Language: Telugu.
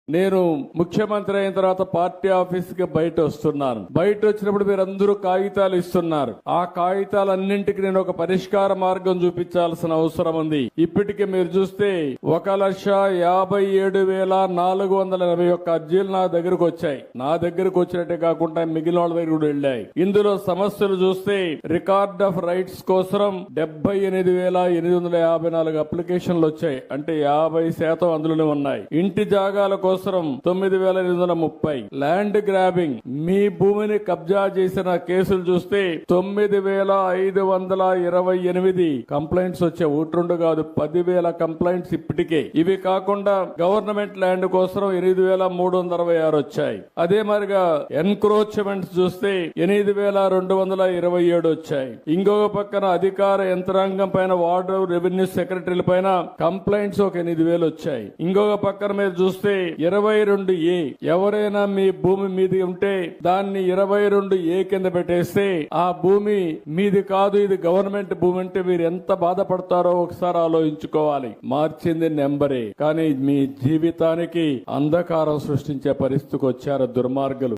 నేను ముఖ్యమంత్రి అయిన తర్వాత పార్టీ ఆఫీస్ కి బయట వస్తున్నాను. బయట వచ్చినప్పుడు మీరందరూ కాగితాలు ఇస్తున్నారు. ఆ కాగితాలన్నింటికి నేను ఒక పరిష్కార మార్గం చూపించాల్సిన అవసరం ఉంది. ఇప్పటికి మీరు చూస్తే 1,57,481 అర్జీలు నా దగ్గరకు వచ్చాయి. నా దగ్గరకు వచ్చినట్టే కాకుండా మిగిలిన వాళ్ళ దగ్గర కూడా వెళ్ళాయి. ఇందులో సమస్యలు చూస్తే రికార్డ్ ఆఫ్ రైట్స్ కోసం 78,854 అప్లికేషన్లు వచ్చాయి. అంటే 50% అందులోనే ఉన్నాయి. ఇంటి జాగాల కోసం 9,830. ల్యాండ్ గ్రాబింగ్, మీ భూమిని కబ్జా చేసిన కేసులు చూస్తే 9,528 కంప్లైంట్స్ వచ్చాయి. 1-2 కాదు, 10,000 కంప్లైంట్స్ ఇప్పటికే. ఇవి కాకుండా గవర్నమెంట్ ల్యాండ్ కోసం 8,366 వచ్చాయి. అదే మరిగా ఎన్క్రోచ్మెంట్స్ చూస్తే 8,227 వచ్చాయి. ఇంకొక పక్కన అధికార యంత్రాంగం పైన వార్డు రెవెన్యూ సెక్రటరీల పైన కంప్లైంట్స్ ఒక 8,000 వచ్చాయి. ఇంకొక పక్కన మీరు చూస్తే 22A, ఎవరైనా మీ భూమి మీది ఉంటే దాన్ని 22A కింద పెట్టేస్తే ఆ భూమి మీది కాదు, ఇది గవర్నమెంట్ భూమి అంటే మీరు ఎంత బాధపడతారో ఒకసారి ఆలోచించుకోవాలి. మార్చింది నెంబరే, కానీ మీ జీవితానికి అంధకారం సృష్టించే పరిస్థితికి వచ్చారు దుర్మార్గులు.